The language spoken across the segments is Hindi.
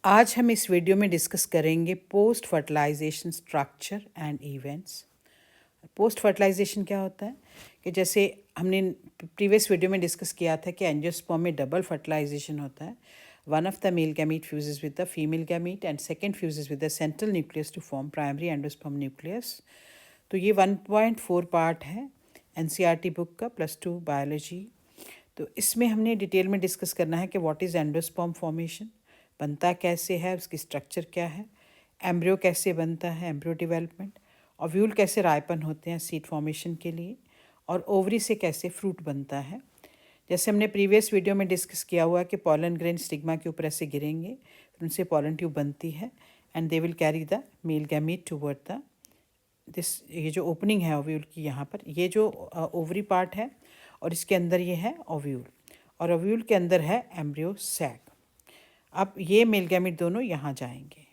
आज हम इस वीडियो में डिस्कस करेंगे post fertilization structure and events. Post fertilization क्या होता है कि जैसे हमने प्रीवियस वीडियो में डिस्कस किया था कि एंजियोस्पर्म में डबल फर्टिलाइजेशन होता है। One of the male gamete fuses with the female gamete and second fuses with the central nucleus to form primary endosperm nucleus. तो ये 1.4 पार्ट है एनसीईआरटी बुक का +2 बायोलॉजी। तो इसमें हमने डिटेल में डिस्कस करना है कि व्हाट इज़ एंडोस्पर्म फॉर्मेशन, बनता कैसे है, उसकी स्ट्रक्चर क्या है, एम्ब्रियो कैसे बनता है, एम्ब्रियो डेवलपमेंट, ओव्यूल कैसे रायपन होते हैं सीड फॉर्मेशन के लिए, और ओवरी से कैसे फ्रूट बनता है। जैसे हमने प्रीवियस वीडियो में डिस्कस किया हुआ कि पॉलन ग्रेन स्टिग्मा के ऊपर ऐसे गिरेंगे, फिर उनसे पॉलन ट्यूब बनती है and they will carry the male gamete toward the this. ये जो ओपनिंग है ओव्यूल की, यहाँ पर ये जो ओवरी पार्ट है और इसके अंदर ये है ओव्यूल, और ओव्यूल के अंदर है एम्ब्रियो सैक। अब ये मेल गैमीट दोनों यहाँ जाएंगे।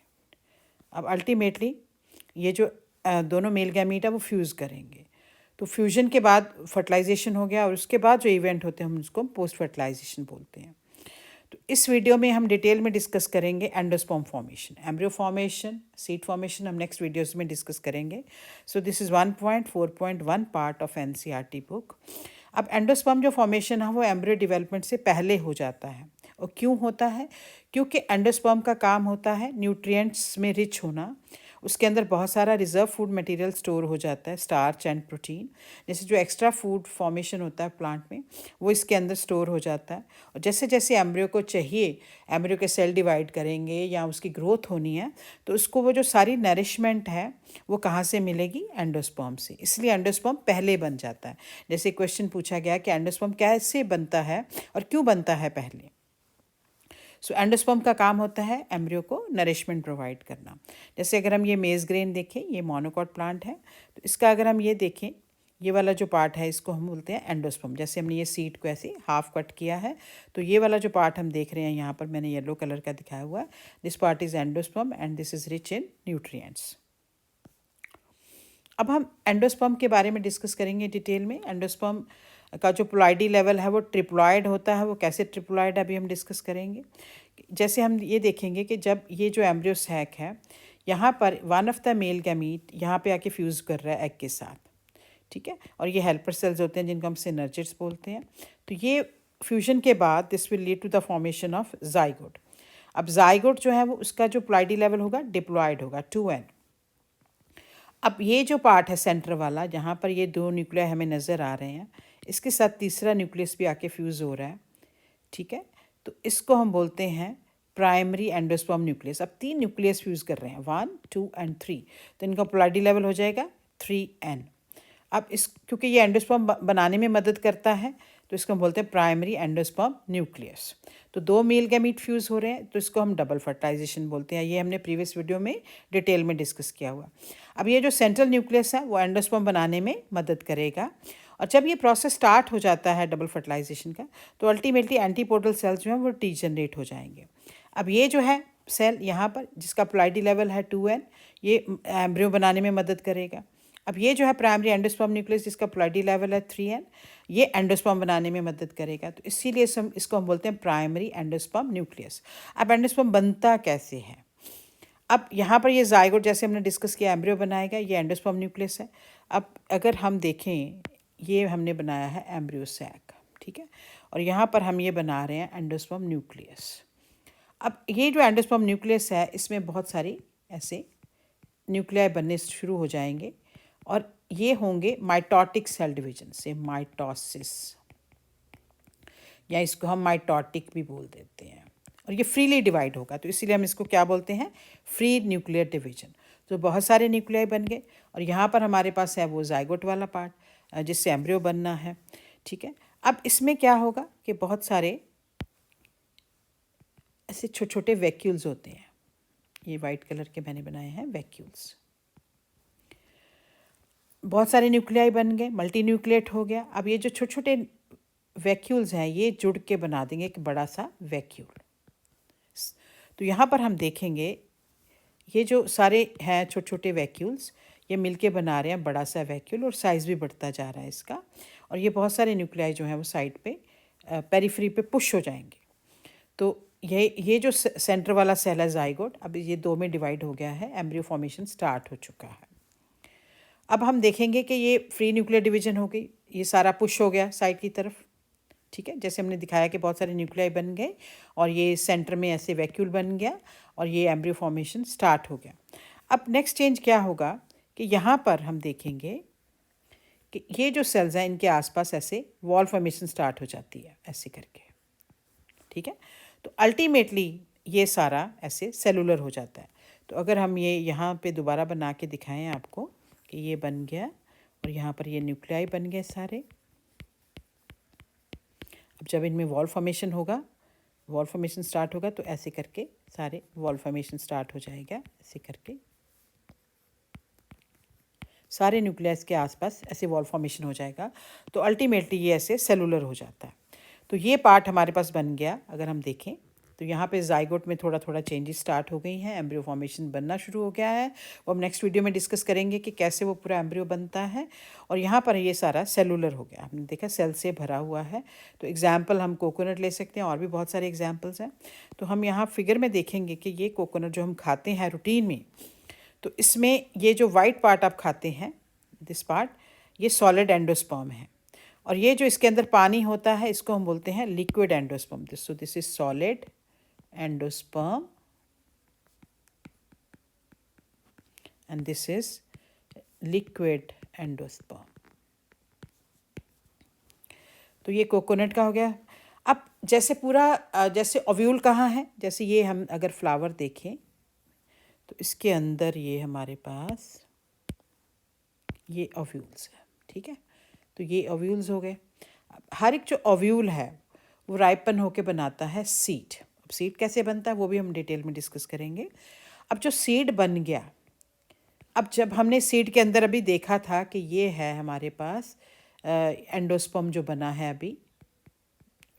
अब अल्टीमेटली ये जो दोनों मेल गैमीट है वो फ्यूज़ करेंगे। तो फ्यूजन के बाद फर्टिलाइजेशन हो गया और उसके बाद जो इवेंट होते हैं हम उसको पोस्ट फर्टिलाइजेशन बोलते हैं। तो इस वीडियो में हम डिटेल में डिस्कस करेंगे endosperm formation, embryo formation, seed formation हम नेक्स्ट वीडियोस में डिस्कस करेंगे। So this is 1.4.1 part of NCERT book. अब एंडोस्पर्म जो फॉर्मेशन है वो एम्ब्रियो डेवलपमेंट से पहले हो जाता है। और क्यों होता है? क्योंकि एंडोस्पर्म का काम होता है न्यूट्रिएंट्स में रिच होना, उसके अंदर बहुत सारा रिजर्व फूड मटेरियल स्टोर हो जाता है, स्टार्च एंड प्रोटीन। जैसे जो एक्स्ट्रा फूड फॉर्मेशन होता है प्लांट में वो इसके अंदर स्टोर हो जाता है। और जैसे जैसे एम्ब्रियो को चाहिए, एम्ब्रियो के सेल डिवाइड करेंगे या उसकी ग्रोथ होनी है, तो उसको वो जो सारी नरिशमेंट है वो कहाँ से मिलेगी? एंडोस्पर्म से। इसलिए एंडोस्पर्म पहले बन जाता है। जैसे क्वेश्चन पूछा गया कि एंडोस्पर्म कैसे बनता है और क्यों बनता है पहले। सो एंडोस्पर्म का काम होता है एम्ब्रियो को नरिशमेंट प्रोवाइड करना। जैसे अगर हम ये मेज ग्रेन देखें, ये मोनोकॉट प्लांट है, तो इसका अगर हम ये देखें, ये वाला जो पार्ट है इसको हम बोलते हैं एंडोस्पर्म। जैसे हमने ये सीड को ऐसे हाफ कट किया है, तो ये वाला जो पार्ट हम देख रहे हैं यहाँ पर मैंने येलो कलर का दिखाया हुआ है, this part is endosperm and this is rich in nutrients. अब हम एंडोस्पर्म के बारे में डिस्कस करेंगे डिटेल में। एंडोस्पर्म का जो प्लॉइडी लेवल है वो ट्रिप्लॉइड होता है। वो कैसे ट्रिप्लॉइड अभी हम डिस्कस करेंगे। जैसे हम ये देखेंगे कि जब ये जो एम्ब्रियो सैक है, यहाँ पर one of the male gamete यहाँ पे आके फ्यूज़ कर रहा है एग के साथ, ठीक है, और ये हेल्पर सेल्स होते हैं जिनको हम सिनर्जिड्स बोलते हैं। तो ये फ्यूजन के बाद this will lead to the formation of zygote. अब जाइगोट जो है वो उसका जो प्लॉइडी लेवल होगा डिप्लॉइड होगा 2n। अब ये जो पार्ट है सेंटर वाला, जहाँ पर ये दो न्यूक्लिया हमें नज़र आ रहे हैं, इसके साथ तीसरा न्यूक्लियस भी आके फ्यूज़ हो रहा है, ठीक है। तो इसको हम बोलते हैं प्राइमरी एंडोस्पर्म न्यूक्लियस। अब 3 न्यूक्लियस फ्यूज़ कर रहे हैं, 1, 2 एंड 3, तो इनका प्लॉइडी लेवल हो जाएगा 3n। अब इस क्योंकि ये एंडोस्पर्म बनाने में मदद करता है तो इसको हम बोलते हैं प्राइमरी एंडोस्पर्म न्यूक्लियस। तो 2 मेल गैमीट फ्यूज़ हो रहे हैं तो इसको हम डबल फर्टिलाइजेशन बोलते हैं। ये हमने प्रीवियस वीडियो में डिटेल में डिस्कस किया हुआ। अब ये जो सेंट्रल न्यूक्लियस है वो एंडोस्पर्म बनाने में मदद करेगा। और जब ये प्रोसेस स्टार्ट हो जाता है डबल फर्टिलाइजेशन का, तो अल्टीमेटली एंटीपोडल सेल्स जो हैं वो डीजनरेट हो जाएंगे। अब ये जो है सेल यहाँ पर जिसका प्लॉइडी लेवल है 2n, ये एम्ब्रियो बनाने में मदद करेगा। अब ये जो है प्राइमरी एंडोस्पर्म न्यूक्लियस जिसका प्लॉइडी लेवल है 3n, ये एंडोस्पर्म बनाने में मदद करेगा। तो इसीलिए इसको हम बोलते हैं प्राइमरी एंडोस्पर्म न्यूक्लियस। अब एंडोस्पर्म बनता कैसे है? अब यहाँ पर ये जाइगोट जैसे हमने डिस्कस किया एम्ब्रियो बनाएगा, ये एंडोस्पर्म न्यूक्लियस है। अब अगर हम देखें, ये हमने बनाया है एम्ब्रियो सैक, ठीक है, और यहाँ पर हम ये बना रहे हैं एंडोस्पर्म न्यूक्लियस। अब ये जो एंडोस्पर्म न्यूक्लियस है इसमें बहुत सारी ऐसे न्यूक्लियाई बनने शुरू हो जाएंगे और ये होंगे माइटोटिक सेल डिवीजन से, माइटोसिस, या इसको हम माइटोटिक भी बोल देते हैं। और ये फ्रीली डिवाइड होगा, तो इसीलिए हम इसको क्या बोलते हैं? Free nuclear division. तो बहुत सारे न्यूक्लियाई बन गए और यहाँ पर हमारे पास है वो जाइगोट वाला पार्ट जिससे एम्ब्रियो बनना है, ठीक है। अब इसमें क्या होगा कि बहुत सारे ऐसे छोटे छोटे वैक्यूल्स होते हैं। ये वाइट कलर के मैंने बनाए हैं वैक्यूल्स। बहुत सारे न्यूक्लियाई बन गए, मल्टी न्यूक्लिएट हो गया। अब ये जो छोटे छोटे वैक्यूल्स हैं ये जुड़ के बना देंगे एक बड़ा सा वैक्यूल। तो यहाँ पर हम देखेंगे ये जो सारे हैं छोटे छोटे वैक्यूल्स, ये मिलके बना रहे हैं बड़ा सा वैक्यूल और साइज़ भी बढ़ता जा रहा है इसका। और ये बहुत सारे न्यूक्लियाई जो हैं वो साइड पे पेरिफेरी पे पुश हो जाएंगे। तो ये जो सेंटर वाला सेल है जाइगोट, अब ये 2 में डिवाइड हो गया है, एम्ब्रियो फॉर्मेशन स्टार्ट हो चुका है। अब हम देखेंगे कि ये फ्री न्यूक्लियर डिवीजन हो गई, ये सारा पुश हो गया साइड की तरफ, ठीक है, जैसे हमने दिखाया कि बहुत सारे न्यूक्लियाई बन गए और ये सेंटर में ऐसे वैक्यूल बन गया और ये एम्ब्रियो फॉर्मेशन स्टार्ट हो गया। अब नेक्स्ट चेंज क्या होगा कि यहाँ पर हम देखेंगे कि ये जो सेल्स हैं इनके आसपास ऐसे वॉल फॉर्मेशन स्टार्ट हो जाती है ऐसे करके, ठीक है। तो अल्टीमेटली ये सारा ऐसे सेलुलर हो जाता है। तो अगर हम ये यहाँ पे दोबारा बना के दिखाएं आपको कि ये बन गया और यहाँ पर ये न्यूक्लियाई बन गए सारे। अब जब इनमें वॉल फॉर्मेशन होगा, वॉल फॉर्मेशन स्टार्ट होगा, तो ऐसे करके सारे वॉल फॉर्मेशन स्टार्ट हो जाएगा, ऐसे करके सारे न्यूक्लियस के आसपास ऐसे वॉल फॉर्मेशन हो जाएगा। तो अल्टीमेटली ये ऐसे सेलुलर हो जाता है। तो ये पार्ट हमारे पास बन गया। अगर हम देखें तो यहाँ पे जाइगोट में थोड़ा थोड़ा चेंजेस स्टार्ट हो गई हैं, एम्ब्रियो फॉर्मेशन बनना शुरू हो गया है। वो हम नेक्स्ट वीडियो में डिस्कस करेंगे कि कैसे वो पूरा एम्ब्रियो बनता है। और यहाँ पर ये सारा सेलुलर हो गया, हमने देखा सेल से भरा हुआ है। तो एग्जाम्पल हम कोकोनट ले सकते हैं, और भी बहुत सारे एग्जाम्पल्स हैं। तो हम यहाँ फिगर में देखेंगे कि ये कोकोनट जो हम खाते हैं रूटीन में, तो इसमें ये जो वाइट पार्ट आप खाते हैं, दिस पार्ट, ये सॉलिड एंडोस्पर्म है। और ये जो इसके अंदर पानी होता है इसको हम बोलते हैं liquid endosperm. So this is solid endosperm and this is liquid endosperm. तो ये कोकोनट का हो गया। अब जैसे पूरा जैसे ओव्यूल कहाँ है, जैसे ये हम अगर फ्लावर देखें तो इसके अंदर ये हमारे पास ये ओव्यूल्स है, ठीक है। तो ये ओव्यूल्स हो गए। हर एक जो ओव्यूल है वो राइपन होके बनाता है सीड। अब सीड कैसे बनता है वो भी हम डिटेल में डिस्कस करेंगे। अब जो सीड बन गया, अब जब हमने सीड के अंदर अभी देखा था कि ये है हमारे पास एंडोस्पर्म जो बना है अभी,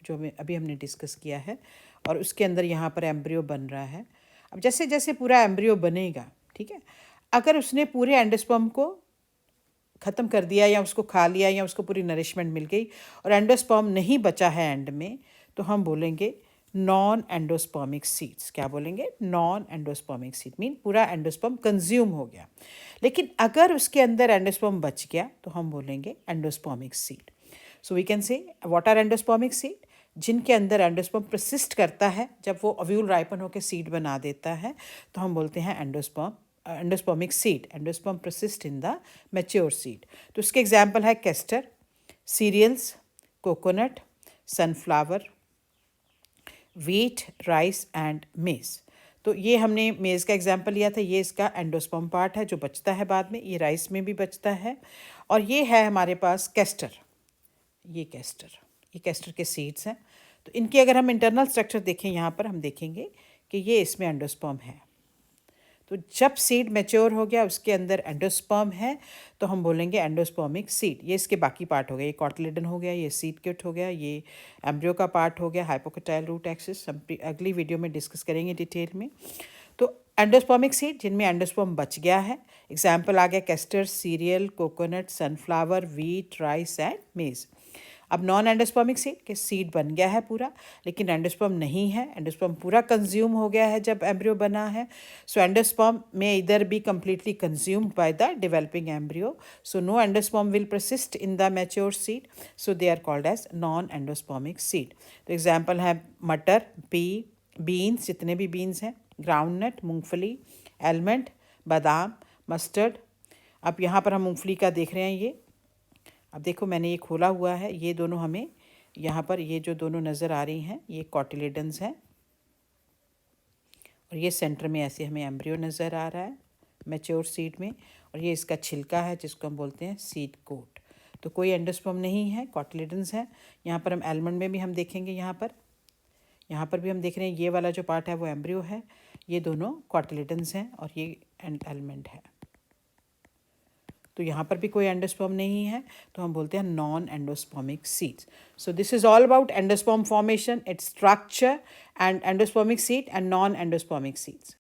जो अभी हमने डिस्कस किया है, और उसके अंदर यहाँ पर एम्ब्रियो बन रहा है। अब जैसे जैसे पूरा एम्ब्रियो बनेगा, ठीक है, अगर उसने पूरे एंडोस्पर्म को ख़त्म कर दिया या उसको खा लिया या उसको पूरी नरिशमेंट मिल गई और एंडोस्पर्म नहीं बचा है एंड में, तो हम बोलेंगे नॉन एंडोस्पर्मिक सीड्स। क्या बोलेंगे? नॉन एंडोस्पर्मिक सीड मीन पूरा एंडोस्पर्म कंज्यूम हो गया। लेकिन अगर उसके अंदर एंडोस्पर्म बच गया तो हम बोलेंगे endospermic seed. So we can say what are endospermic seed? जिनके अंदर एंडोस्पर्म प्रसिस्ट करता है, जब वो ओव्यूल राइपन होकर सीड बना देता है तो हम बोलते हैं endospermic seed. Endosperm persist in the mature seed. तो उसके एग्जाम्पल है castor, cereals, coconut, sunflower, wheat, rice and maize. तो ये हमने मेज़ का एग्जाम्पल लिया था, ये इसका एंडोस्पर्म पार्ट है जो बचता है बाद में, ये राइस में भी बचता है। और ये है हमारे पास कैस्टर, ये कैस्टर के सीड्स हैं। तो इनकी अगर हम इंटरनल स्ट्रक्चर देखें, यहाँ पर हम देखेंगे कि ये इसमें एंडोस्पर्म है। तो जब सीड मैच्योर हो गया, उसके अंदर एंडोस्पर्म है, तो हम बोलेंगे एंडोस्पर्मिक सीड। ये इसके बाकी पार्ट हो गए, ये कॉटिलेडन हो गया, ये सीड किट हो गया, ये एम्ब्रियो का पार्ट हो गया, हाइपोकोटाइल रूट एक्सिस। हम अगली वीडियो में डिस्कस करेंगे डिटेल में। तो एंडोस्पर्मिक सीड जिनमें एंडोस्पर्म बच गया है, एग्जाम्पल आ गया castor, serial, coconut, sunflower, wheat, rice and मेज। अब नॉन एंडोस्पर्मिक सीड के सीड बन गया है पूरा, लेकिन एंडोस्पर्म नहीं है, एंडोस्पर्म पूरा कंज्यूम हो गया है जब एम्ब्रियो बना है। सो एंडोस्पर्म में इधर B completely consumed by the developing embryo, so no endosperm will persist in the mature seed, so they are called as non endospermic seed. तो एग्जाम्पल है मटर, पी, बीन्स, जितने भी बीन्स हैं, ग्राउंडनट, मूंगफली, एलमंड, बादाम, मस्टर्ड। अब यहाँ पर हम मूंगफली का देख रहे हैं, ये अब देखो मैंने ये खोला हुआ है, ये दोनों हमें यहाँ पर ये जो दोनों नज़र आ रही हैं ये कॉटिलेडन्स हैं, और ये सेंटर में ऐसे हमें एम्ब्रियो नज़र आ रहा है मैच्योर सीड में, और ये इसका छिलका है जिसको हम बोलते हैं सीड कोट। तो कोई एंडोस्पर्म नहीं है, कॉटिलेडन्स हैं। यहाँ पर हम एलमंड में भी हम देखेंगे, यहाँ पर भी हम देख रहे हैं ये वाला जो पार्ट है वो एम्ब्रियो है, ये दोनों कॉटिलेडन्स हैं और ये एलमंड है। तो यहाँ पर भी कोई एंडोस्पर्म नहीं है, तो हम बोलते हैं non endospermic seeds. So this is all about endosperm formation, its structure and endospermic seed and non endospermic seeds.